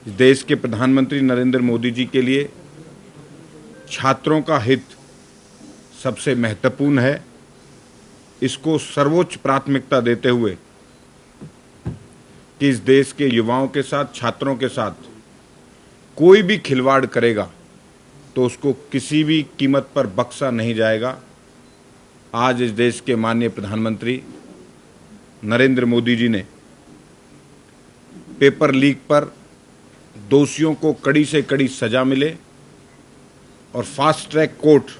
देश के प्रधानमंत्री नरेंद्र मोदी जी के लिए छात्रों का हित सबसे महत्वपूर्ण है। इसको सर्वोच्च प्राथमिकता देते हुए कि इस देश के युवाओं के साथ, छात्रों के साथ कोई भी खिलवाड़ करेगा तो उसको किसी भी कीमत पर बख्शा नहीं जाएगा। आज इस देश के माननीय प्रधानमंत्री नरेंद्र मोदी जी ने पेपर लीक पर दोषियों को कड़ी से कड़ी सजा मिले और फास्ट ट्रैक कोर्ट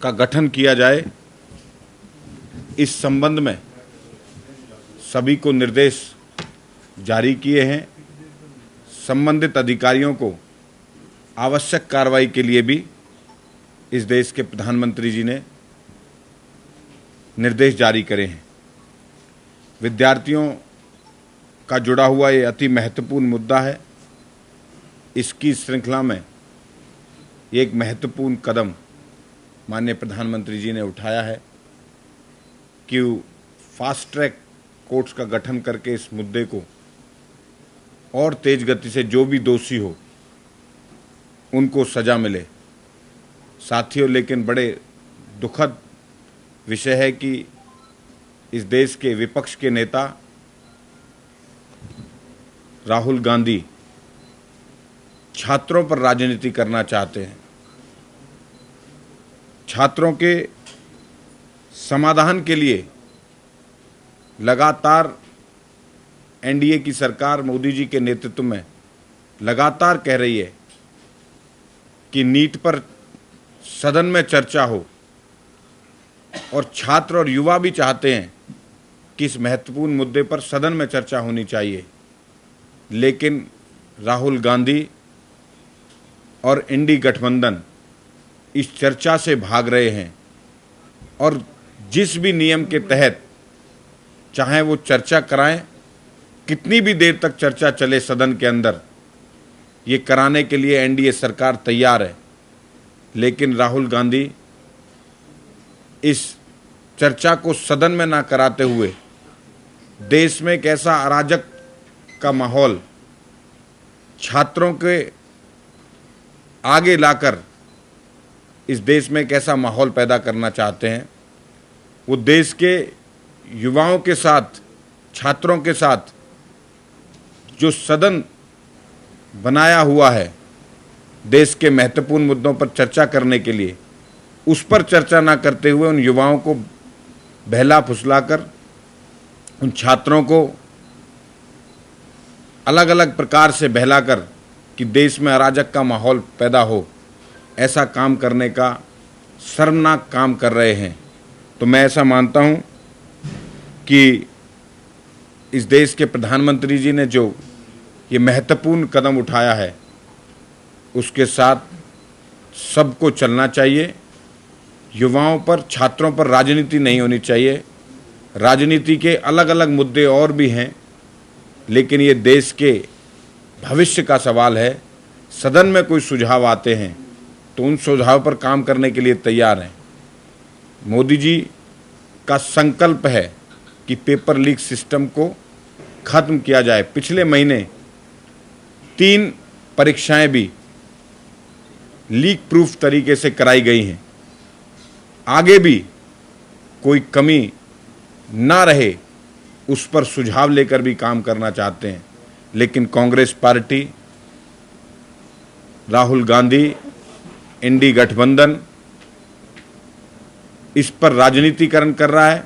का गठन किया जाए, इस संबंध में सभी को निर्देश जारी किए हैं। संबंधित अधिकारियों को आवश्यक कार्रवाई के लिए भी इस देश के प्रधानमंत्री जी ने निर्देश जारी करे हैं। विद्यार्थियों का जुड़ा हुआ ये अति महत्वपूर्ण मुद्दा है। इसकी श्रृंखला में एक महत्वपूर्ण कदम माननीय प्रधानमंत्री जी ने उठाया है कि फास्ट ट्रैक कोर्ट्स का गठन करके इस मुद्दे को और तेज गति से जो भी दोषी हो उनको सजा मिले। साथियों, लेकिन बड़े दुखद विषय है कि इस देश के विपक्ष के नेता राहुल गांधी छात्रों पर राजनीति करना चाहते हैं। छात्रों के समाधान के लिए लगातार एनडीए की सरकार मोदी जी के नेतृत्व में लगातार कह रही है कि नीट पर सदन में चर्चा हो, और छात्र और युवा भी चाहते हैं कि इस महत्वपूर्ण मुद्दे पर सदन में चर्चा होनी चाहिए। लेकिन राहुल गांधी और इंडी गठबंधन इस चर्चा से भाग रहे हैं और जिस भी नियम के तहत चाहे वो चर्चा कराएं, कितनी भी देर तक चर्चा चले सदन के अंदर, ये कराने के लिए एनडीए सरकार तैयार है। लेकिन राहुल गांधी इस चर्चा को सदन में ना कराते हुए देश में एक ऐसा अराजक का माहौल छात्रों के आगे लाकर इस देश में एक ऐसा माहौल पैदा करना चाहते हैं। वो देश के युवाओं के साथ, छात्रों के साथ जो सदन बनाया हुआ है देश के महत्वपूर्ण मुद्दों पर चर्चा करने के लिए, उस पर चर्चा ना करते हुए उन युवाओं को बहला फुसलाकर, उन छात्रों को अलग अलग प्रकार से बहलाकर कि देश में अराजक का माहौल पैदा हो, ऐसा काम करने का शर्मनाक काम कर रहे हैं। तो मैं ऐसा मानता हूं कि इस देश के प्रधानमंत्री जी ने जो ये महत्वपूर्ण कदम उठाया है, उसके साथ सबको चलना चाहिए। युवाओं पर, छात्रों पर राजनीति नहीं होनी चाहिए। राजनीति के अलग अलग मुद्दे और भी हैं, लेकिन ये देश के भविष्य का सवाल है। सदन में कोई सुझाव आते हैं तो उन सुझाव पर काम करने के लिए तैयार हैं। मोदी जी का संकल्प है कि पेपर लीक सिस्टम को खत्म किया जाए। पिछले महीने 3 परीक्षाएं भी लीक प्रूफ तरीके से कराई गई हैं। आगे भी कोई कमी ना रहे, उस पर सुझाव लेकर भी काम करना चाहते हैं। लेकिन कांग्रेस पार्टी, राहुल गांधी, इंडी गठबंधन इस पर राजनीतिकरण कर रहा है।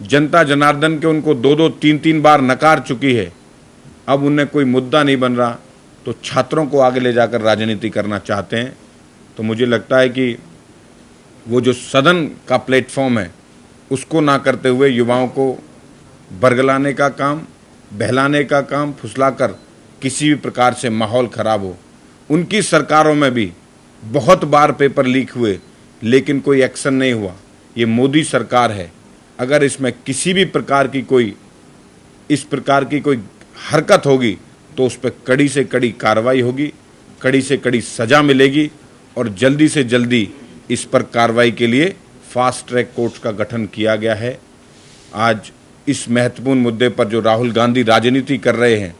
जनता जनार्दन के उनको 2-2, 3-3 बार नकार चुकी है। अब उन्हें कोई मुद्दा नहीं बन रहा तो छात्रों को आगे ले जाकर राजनीति करना चाहते हैं। तो मुझे लगता है कि वो जो सदन का प्लेटफॉर्म है उसको ना करते हुए युवाओं को बरगलाने का काम, बहलाने का काम, फुसलाकर किसी भी प्रकार से माहौल खराब हो। उनकी सरकारों में भी बहुत बार पेपर लीक हुए लेकिन कोई एक्शन नहीं हुआ। ये मोदी सरकार है। अगर इसमें किसी भी प्रकार की कोई इस प्रकार की कोई हरकत होगी तो उस पर कड़ी से कड़ी कार्रवाई होगी, कड़ी से कड़ी सजा मिलेगी और जल्दी से जल्दी इस पर कार्रवाई के लिए फास्ट ट्रैक कोर्ट्स का गठन किया गया है। आज इस महत्वपूर्ण मुद्दे पर जो राहुल गांधी राजनीति कर रहे हैं,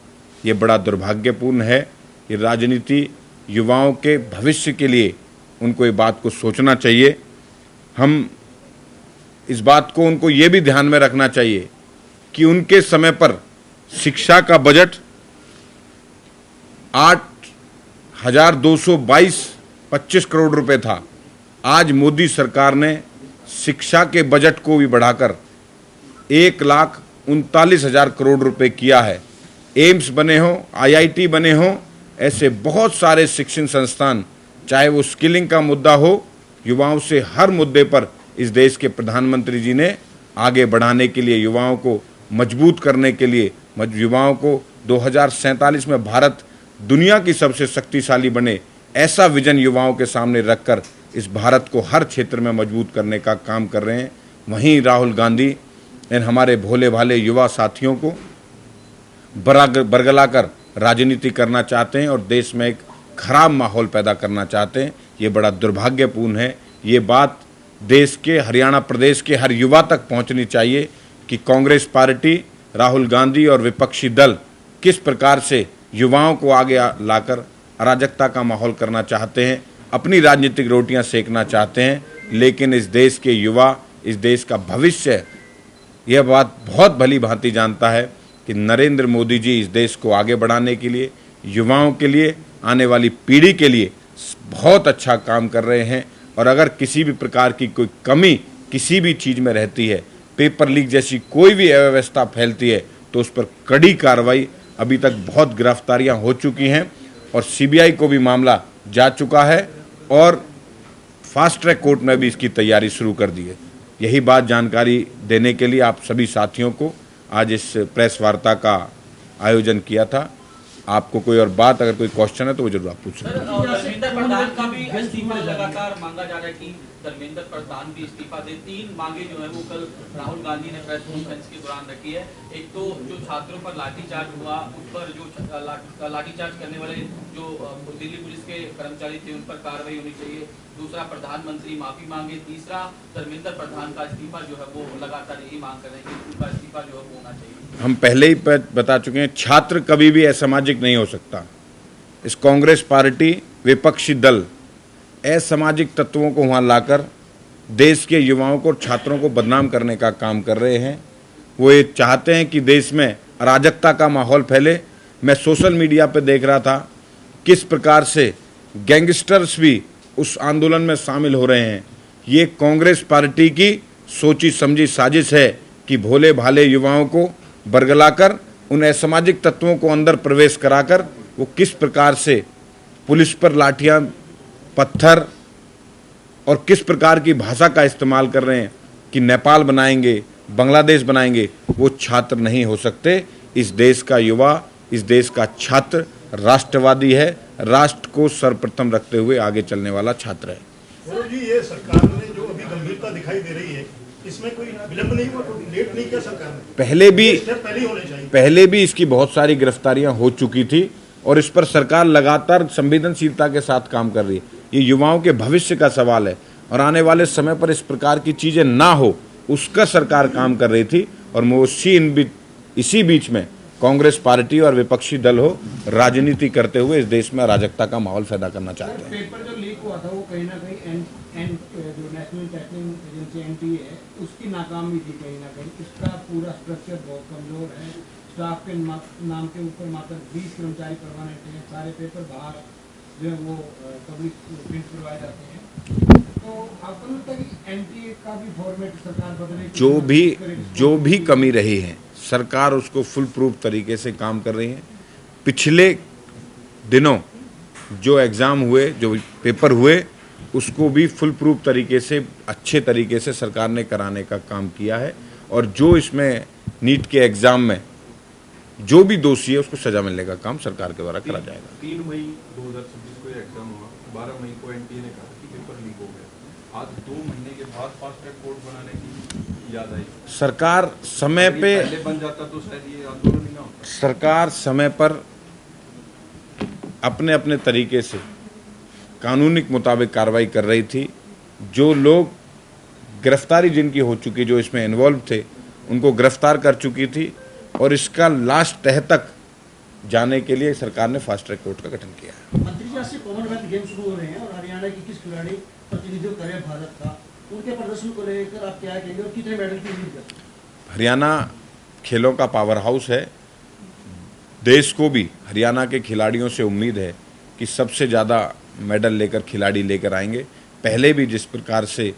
ये बड़ा दुर्भाग्यपूर्ण है। ये राजनीति युवाओं के भविष्य के लिए उनको ये बात को सोचना चाहिए। हम इस बात को उनको ये भी ध्यान में रखना चाहिए कि उनके समय पर शिक्षा का बजट 8,222.25 करोड़ रुपए था। आज मोदी सरकार ने शिक्षा के बजट को भी बढ़ाकर 1,39,000 करोड़ रुपए किया है। एम्स बने हों, IIT बने हों, ऐसे बहुत सारे शिक्षण संस्थान, चाहे वो स्किलिंग का मुद्दा हो, युवाओं से हर मुद्दे पर इस देश के प्रधानमंत्री जी ने आगे बढ़ाने के लिए, युवाओं को मजबूत करने के लिए, युवाओं को 2047 में भारत दुनिया की सबसे शक्तिशाली बने, ऐसा विजन युवाओं के सामने रखकर इस भारत को हर क्षेत्र में मजबूत करने का काम कर रहे हैं। वहीं राहुल गांधी इन हमारे भोले भाले युवा साथियों को बरगलाकर राजनीति करना चाहते हैं और देश में एक खराब माहौल पैदा करना चाहते हैं। ये बड़ा दुर्भाग्यपूर्ण है। ये बात देश के, हरियाणा प्रदेश के हर युवा तक पहुंचनी चाहिए कि कांग्रेस पार्टी, राहुल गांधी और विपक्षी दल किस प्रकार से युवाओं को आगे लाकर अराजकता का माहौल करना चाहते हैं, अपनी राजनीतिक रोटियां सेकना चाहते हैं। लेकिन इस देश के युवा, इस देश का भविष्य यह बात बहुत भली भांति जानता है कि नरेंद्र मोदी जी इस देश को आगे बढ़ाने के लिए, युवाओं के लिए, आने वाली पीढ़ी के लिए बहुत अच्छा काम कर रहे हैं। और अगर किसी भी प्रकार की कोई कमी किसी भी चीज़ में रहती है, पेपर लीक जैसी कोई भी अव्यवस्था फैलती है, तो उस पर कड़ी कार्रवाई, अभी तक बहुत गिरफ्तारियां हो चुकी हैं और CBI को भी मामला जा चुका है और फास्ट ट्रैक कोर्ट में भी इसकी तैयारी शुरू कर दी है। यही बात जानकारी देने के लिए आप सभी साथियों को आज इस प्रेस वार्ता का आयोजन किया था। आपको कोई और बात, अगर कोई क्वेश्चन है तो वो जरूर आप पूछ सकते हैं। धर्मेंद्र प्रधान का भी इस्तीफा लगातार मांगा जा रहा है कि धर्मेंद्र प्रधान भी इस्तीफा दे। 3 मांगे जो है वो कल राहुल गांधी ने प्रेस कॉन्फ्रेंस के दौरान रखी है। एक तो जो छात्रों पर लाठीचार्ज हुआ, उस पर जो लाठीचार्ज करने वाले जो दिल्ली पुलिस के कर्मचारी थे उन पर कार्रवाई होनी चाहिए। दूसरा, प्रधानमंत्री माफी मांगे। तीसरा, धर्मेंद्र प्रधान का इस्तीफा जो है वो लगातार यही मांग कर रहे हैं कि उनका इस्तीफा जो है वो होना चाहिए। हम पहले ही बता चुके हैं, छात्र कभी भी असामाजिक नहीं हो सकता। इस कांग्रेस पार्टी, विपक्षी दल असामाजिक तत्वों को वहां लाकर देश के युवाओं को, छात्रों को बदनाम करने का काम कर रहे हैं। वो ये चाहते हैं कि देश में अराजकता का माहौल फैले। मैं सोशल मीडिया पर देख रहा था किस प्रकार से गैंगस्टर्स भी उस आंदोलन में शामिल हो रहे हैं। ये कांग्रेस पार्टी की सोची समझी साजिश है कि भोले भाले युवाओं को बरगलाकर उन असामाजिक तत्वों को अंदर प्रवेश कराकर वो किस प्रकार से पुलिस पर लाठियां, पत्थर और किस प्रकार की भाषा का इस्तेमाल कर रहे हैं कि नेपाल बनाएंगे, बांग्लादेश बनाएंगे। वो छात्र नहीं हो सकते। इस देश का युवा, इस देश का छात्र राष्ट्रवादी है, राष्ट्र को सर्वप्रथम रखते हुए आगे चलने वाला छात्र है। जी, ये सरकार ने जो अभी गंभीरता दिखाई दे रही है, इसमें कोई विलंब नहीं हुआ, कोई लेट नहीं किया सरकार ने? पहले भी इसकी बहुत सारी गिरफ्तारियां हो चुकी थी और इस पर सरकार लगातार संवेदनशीलता के साथ काम कर रही है। ये युवाओं के भविष्य का सवाल है और आने वाले समय पर इस प्रकार की चीजें ना हो, उसका सरकार काम कर रही थी। और इसी बीच में कांग्रेस पार्टी और विपक्षी दल हो राजनीति करते हुए इस देश में अराजकता का माहौल पैदा करना चाहते हैं। पेपर जो लीक हुआ था वो कहीं ना कहीं जो नेशनल टेस्टिंग एजेंसी NTA है उसकी नाकामी थी कहीं ना कहीं। इसका पूरा स्ट्रक्चर बहुत कमजोर है। स्टाफ के नाम के ऊपर मात्र 20 कर्मचारी परमानेंट हैं। सारे पेपर बाहर जो है वो पब्लिक प्रिंट करवाए जाते हैं। तो आपको लगता है कि NTA का भी फॉर्मेट सरकार बदले? जो भी कमी रही है सरकार उसको फुल प्रूफ तरीके से काम कर रही है। पिछले दिनों जो एग्ज़ाम हुए, जो पेपर हुए, उसको भी फुल प्रूफ तरीके से, अच्छे तरीके से सरकार ने कराने का काम किया है। और जो इसमें नीट के एग्ज़ाम में जो भी दोषी है उसको सजा मिलने का काम सरकार के द्वारा करा जाएगा। 3 मई 2026 को एग्जाम हुआ, 12 मई को NTA ने कहा कि पेपर लीक हो गया। आज 2 महीने के बाद फास्ट ट्रैक कोर्ट बनाने की याद आई। सरकार समय पे पहले बन जाता तो शायद ये आंदोलन ही ना होता। सरकार समय पर अपने अपने तरीके से कानूनी के मुताबिक कार्रवाई कर रही थी। जो लोग गिरफ्तारी जिनकी हो चुकी, जो इसमें इन्वॉल्व थे, उनको गिरफ्तार कर चुकी थी और इसका लास्ट तह तक जाने के लिए सरकार ने फास्ट ट्रैक कोर्ट का गठन किया है। मंत्री जी, आज से कॉमनवेल्थ गेम शुरू हो रहे हैं और हरियाणा की किस खिलाड़ी प्रतिनिधित्व करे भारत का, उनके प्रदर्शन को लेकर आप क्या कहेंगे और कितने मेडल की उम्मीद करते हैं? हरियाणा खेलों का पावर हाउस है। देश को भी हरियाणा के खिलाड़ियों से उम्मीद है कि सबसे ज़्यादा मेडल लेकर खिलाड़ी लेकर आएंगे। पहले भी जिस प्रकार से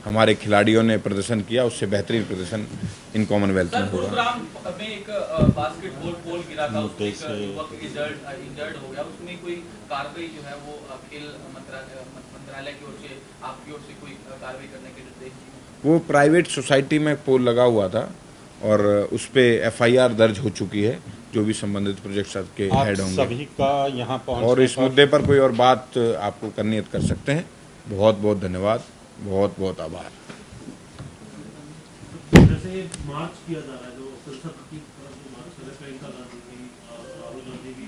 हमारे खिलाड़ियों ने प्रदर्शन किया, उससे बेहतरीन प्रदर्शन इन कॉमनवेल्थ सर, में होगा। गुरुग्राम में एक बास्केटबॉल पोल गिरा था, उसमें एक युवक इंजर्ड हो गया, उसमें कोई कार्रवाई जो है वो खेल मंत्रालय की ओर से, आपकी ओर से कोई कार्रवाई करने के निर्देश दिए? वो प्राइवेट सोसाइटी में पोल लगा हुआ था और उस पर FIR दर्ज हो चुकी है, जो भी संबंधित प्रोजेक्ट के हेड होंगे। सभी का यहाँ पहुँचने और इस मुद्दे पर कोई और बात आपको करनी है तो कर सकते हैं। बहुत बहुत धन्यवाद, बहुत बहुत आभार। जैसे ये मार्च किया जा रहा है, जो संसद की तरफ जो मार्च कर रहे हैं, प्रियंका गांधी भी, राहुल गांधी भी,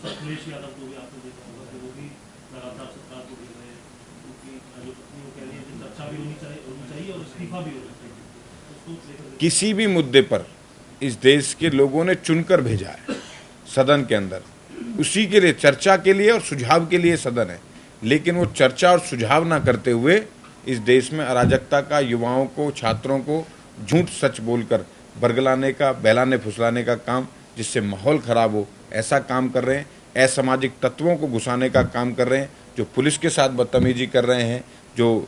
अखिलेश यादव को भी आपने देखा होगा कि वो भी लगातार सरकार को गिर रहे हैं, उनकी जो पत्नी वो कह रही है कि चर्चा भी होनी चाहिए और इस्तीफा भी होना चाहिए। उसको लेकर किसी भी मुद्दे पर इस देश के लोगों ने चुनकर भेजा है सदन के अंदर, उसी के लिए, चर्चा के लिए और सुझाव के लिए सदन है। लेकिन वो चर्चा और सुझाव ना करते हुए इस देश में अराजकता का, युवाओं को, छात्रों को झूठ सच बोलकर बरगलाने का, बहलाने फुसलाने का काम, जिससे माहौल खराब हो, ऐसा काम कर रहे हैं। असामाजिक तत्वों को घुसाने का काम कर रहे हैं, जो पुलिस के साथ बदतमीजी कर रहे हैं, जो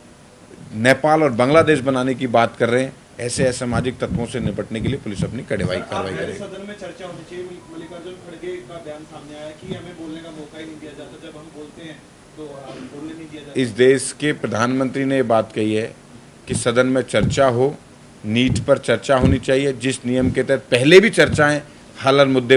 नेपाल और बांग्लादेश बनाने की बात कर रहे हैं। ऐसे असामाजिक तत्वों से निपटने के लिए पुलिस अपनी कार्रवाई करेगी। सदन में चर्चा होनी चाहिए। मल्लिकार्जुन खड़गे का बयान सामने आया कि हमें बोलने का मौका ही नहीं दिया जाता, जब हम बोलते हैं तो बोलने नहीं दिया जाता। इस देश के प्रधानमंत्री ने ये बात कही है कि सदन में चर्चा हो, नीट पर चर्चा होनी चाहिए, जिस नियम के तहत पहले भी चर्चाएं हल मुद्दे